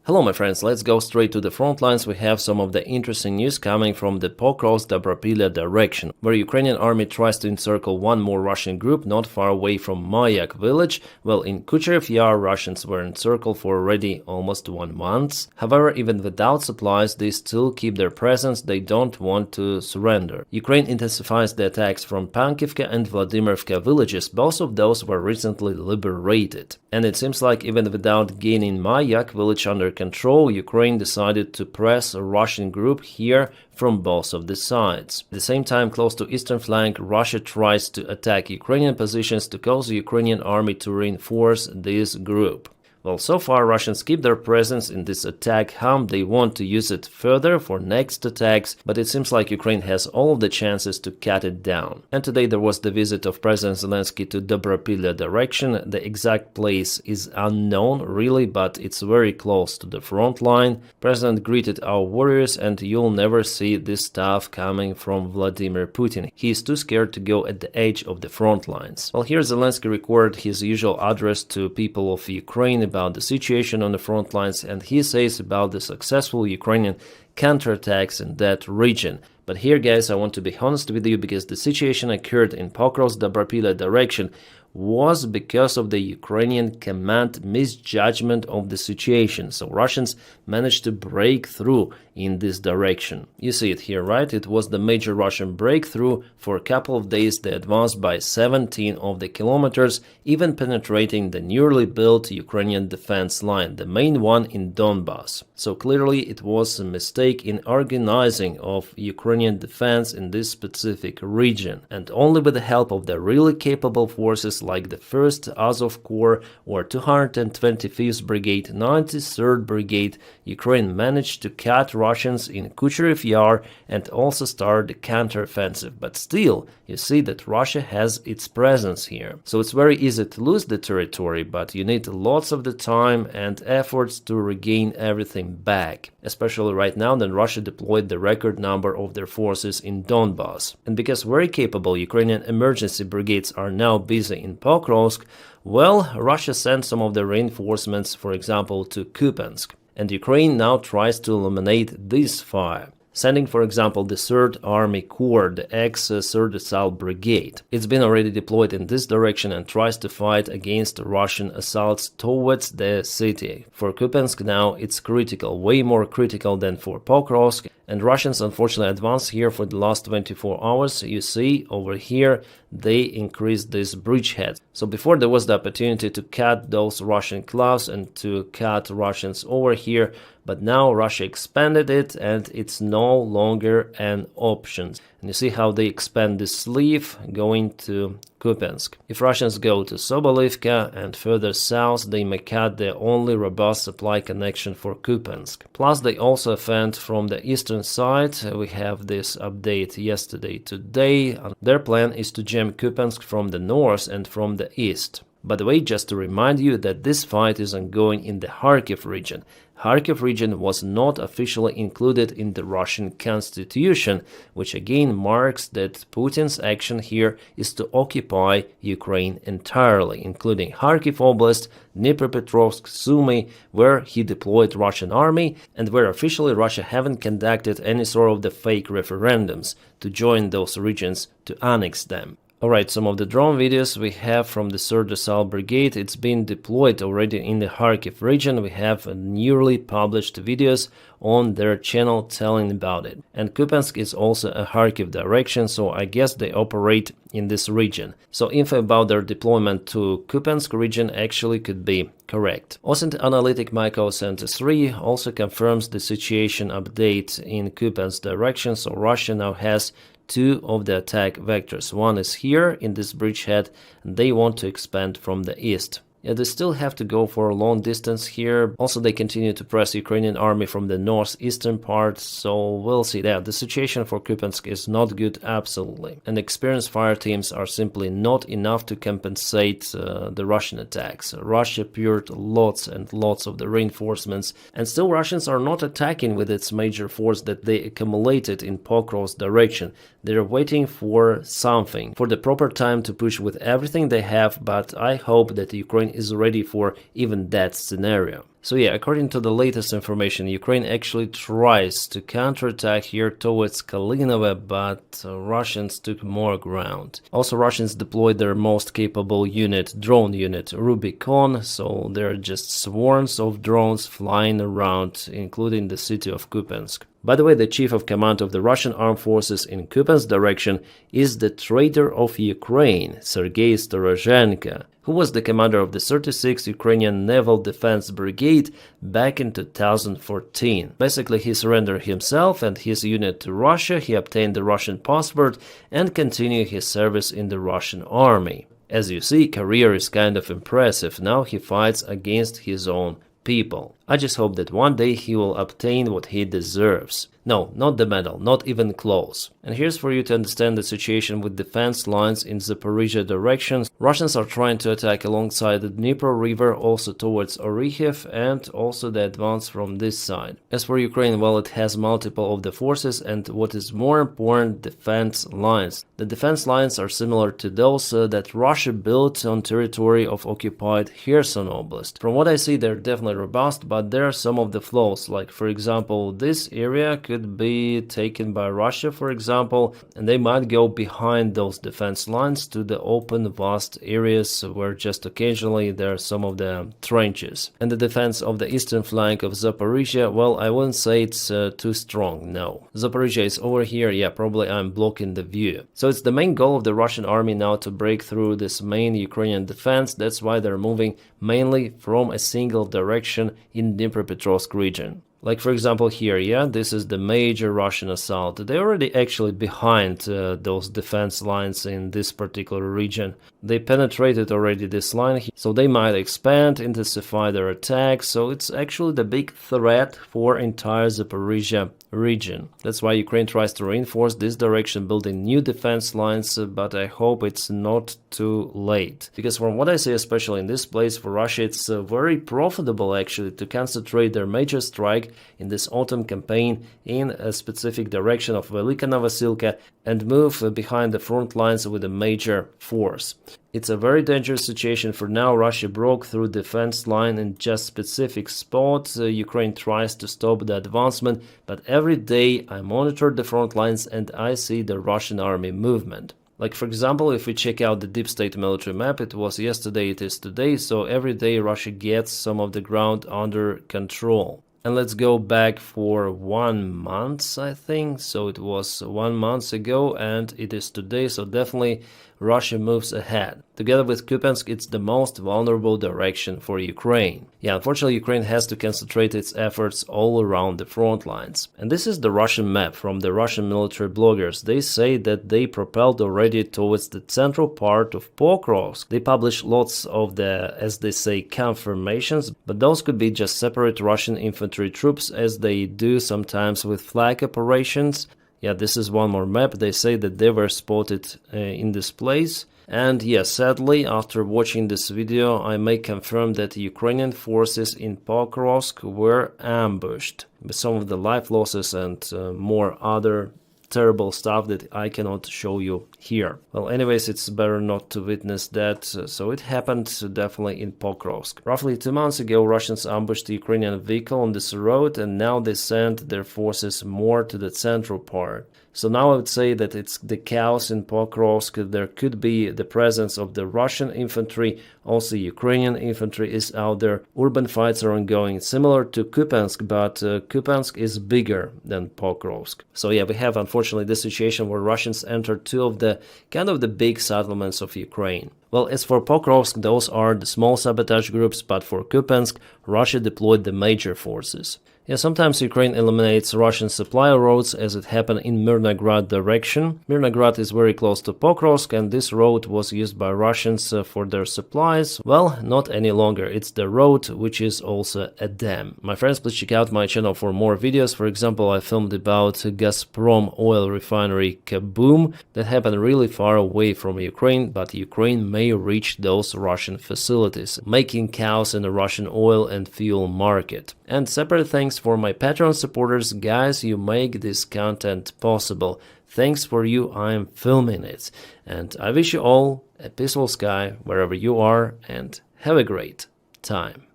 Hello my friends, let's go straight to the front lines. We have some of the interesting news coming from the Pokrovsk Dobropilla direction, where Ukrainian army tries to encircle one more Russian group not far away from Mayak village. Well, in Kucherev Yar, Russians were encircled for already almost 1 month. However, even without supplies, they still keep their presence. They don't want to surrender. Ukraine intensifies the attacks from Pankivka and Vladimirivka villages. Both of those were recently liberated. And it seems like even without gaining Mayak village under control, Ukraine decided to press a Russian group here from both of the sides. At the same time, close to eastern flank, Russia tries to attack Ukrainian positions to cause the Ukrainian army to reinforce this group. Well, so far Russians keep their presence in this attack hump. They want to use it further for next attacks, but it seems like Ukraine has all of the chances to cut it down. And today there was the visit of President Zelenskyy to Dobropilla direction. The exact place is unknown really, but it's very close to the front line. President greeted our warriors, and you'll never see this stuff coming from Vladimir Putin. He is too scared to go at the edge of the front lines. Well, here Zelenskyy recorded his usual address to people of Ukraine about the situation on the front lines, and he says about the successful Ukrainian counterattacks in that region. But here, guys, I want to be honest with you, because the situation occurred in Pokrovsk Dobropilla direction was because of the Ukrainian command misjudgment of the situation. So Russians managed to break through in this direction. You see it here, right? It was the major Russian breakthrough. For a couple of days they advanced by 17 of the kilometers, even penetrating the newly built Ukrainian defense line, the main one in Donbass. So clearly it was a mistake in organizing of Ukrainian defense in this specific region, and only with the help of the really capable forces like the 1st Azov Corps or 225th Brigade, 93rd Brigade, Ukraine managed to cut Russians in Kucherev Yar and also start the counteroffensive. But still, you see that Russia has its presence here. So it's very easy to lose the territory, but you need lots of the time and efforts to regain everything back. Especially right now that Russia deployed the record number of their forces in Donbass. And because very capable Ukrainian emergency brigades are now busy in Pokrovsk, well, Russia sent some of the reinforcements, for example, to Kupiansk. And Ukraine now tries to eliminate this fire, sending, for example, the 3rd Army Corps, the ex-3rd Assault Brigade. It's been already deployed in this direction and tries to fight against Russian assaults towards the city. For Kupiansk now it's critical, way more critical than for Pokrovsk, and Russians unfortunately advanced here for the last 24 hours. You see over here they increased this bridgehead. So before there was the opportunity to cut those Russian clouds and to cut Russians over here, but now Russia expanded it and it's no longer an option. And you see how they expand the sleeve going to Kupiansk. If Russians go to Sobolivka and further south, they may cut the only robust supply connection for Kupiansk. Plus they also offend from the eastern side. We have this update yesterday, today. Their plan is to jam Kupiansk from the north and from the east. By the way, just to remind you that this fight is ongoing in the Kharkiv region. Kharkiv region was not officially included in the Russian constitution, which again marks that Putin's action here is to occupy Ukraine entirely, including Kharkiv Oblast, Dnipropetrovsk, Sumy, where he deployed Russian army, and where officially Russia haven't conducted any sort of the fake referendums to join those regions to annex them. Alright, some of the drone videos we have from the 3rd Assault Brigade. It's been deployed already in the Kharkiv region. We have newly published videos on their channel telling about it. And Kupiansk is also a Kharkiv direction, so I guess they operate in this region. So info about their deployment to Kupiansk region actually could be correct. OSINT Analytic Micro Center 3 also confirms the situation update in Kupiansk direction, so Russia now has 2 of the attack vectors. One is here in this bridgehead, and they want to expand from the east. Yeah, they still have to go for a long distance here. Also, they continue to press Ukrainian army from the northeastern part, so we'll see that. The situation for Kupiansk is not good, absolutely. And experienced fire teams are simply not enough to compensate the Russian attacks. Russia poured lots and lots of the reinforcements, and still Russians are not attacking with its major force that they accumulated in Pokrovsk direction. They're waiting for something, for the proper time to push with everything they have, but I hope that Ukraine is ready for even that scenario. So yeah, according to the latest information, Ukraine actually tries to counterattack here towards Kalinovo, but Russians took more ground. Also, Russians deployed their most capable unit, drone unit, Rubicon, so there are just swarms of drones flying around, including the city of Kupiansk. By the way, the chief of command of the Russian armed forces in Kupiansk direction is the traitor of Ukraine, Sergei Starozhenko, who was the commander of the 36th Ukrainian Naval Defense Brigade back in 2014. Basically, he surrendered himself and his unit to Russia, he obtained the Russian passport and continued his service in the Russian army. As you see, career is kind of impressive. Now he fights against his own people. I just hope that one day he will obtain what he deserves. No, not the medal, not even close. And here's for you to understand the situation with defense lines in Zaporizhzhia direction. Russians are trying to attack alongside the Dnipro River, also towards Orikhiv, and also the advance from this side. As for Ukraine, well, it has multiple of the forces and what is more important, defense lines. The defense lines are similar to those that Russia built on territory of occupied Kherson Oblast. From what I see, they're definitely robust, but there are some of the flaws, like for example, this area could be taken by Russia, for example, and they might go behind those defense lines to the open, vast areas where just occasionally there are some of the trenches. And the defense of the eastern flank of Zaporizhzhia, well, I wouldn't say it's too strong, no. Zaporizhzhia is over here, yeah, probably I'm blocking the view. So it's the main goal of the Russian army now to break through this main Ukrainian defense. That's why they're moving mainly from a single direction in Dnipropetrovsk region. Like for example here, yeah, this is the major Russian assault. They're already actually behind those defense lines in this particular region. They penetrated already this line, so they might expand, intensify their attacks, so it's actually the big threat for entire Zaporizhzhia region. That's why Ukraine tries to reinforce this direction, building new defense lines, but I hope it's not too late. Because from what I see, especially in this place, for Russia, it's very profitable actually to concentrate their major strike in this autumn campaign in a specific direction of Velika Novosilka and move behind the front lines with a major force. It's a very dangerous situation for now. Russia broke through defense line in just specific spots. Ukraine tries to stop the advancement, but every day I monitor the front lines and I see the Russian army movement. Like for example, if we check out the deep state military map, it was yesterday, it is today, so every day Russia gets some of the ground under control. And let's go back for 1 month, I think. So it was 1 month ago and it is today. So definitely Russia moves ahead. Together with Kupiansk, it's the most vulnerable direction for Ukraine. Yeah, unfortunately, Ukraine has to concentrate its efforts all around the front lines. And this is the Russian map from the Russian military bloggers. They say that they propelled already towards the central part of Pokrovsk. They publish lots of the, as they say, confirmations, but those could be just separate Russian infantry troops, as they do sometimes with flag operations. Yeah, this is one more map. They say that they were spotted in this place. And yes, sadly, after watching this video, I may confirm that Ukrainian forces in Pokrovsk were ambushed with some of the life losses and more other terrible stuff that I cannot show you here. Well, anyways, it's better not to witness that, so it happened definitely in Pokrovsk. Roughly 2 months ago, Russians ambushed the Ukrainian vehicle on this road, and now they sent their forces more to the central part. So now I would say that it's the chaos in Pokrovsk. There could be the presence of the Russian infantry, also Ukrainian infantry is out there. Urban fights are ongoing, similar to Kupiansk, but Kupiansk is bigger than Pokrovsk. So yeah, we have unfortunately this situation where Russians entered two of the kind of the big settlements of Ukraine. Well, as for Pokrovsk, those are the small sabotage groups, but for Kupiansk, Russia deployed the major forces. Yeah, sometimes Ukraine eliminates Russian supply roads, as it happened in Mirnograd direction. Mirnograd is very close to Pokrovsk, and this road was used by Russians for their supplies. Well, not any longer. It's the road, which is also a dam. My friends, please check out my channel for more videos. For example, I filmed about Gazprom oil refinery Kaboom that happened really far away from Ukraine, but Ukraine may reach those Russian facilities, making chaos in the Russian oil and fuel market. And separate thanks for my Patreon supporters. Guys, you make this content possible. Thanks for you, I am filming it. And I wish you all a peaceful sky wherever you are, and have a great time.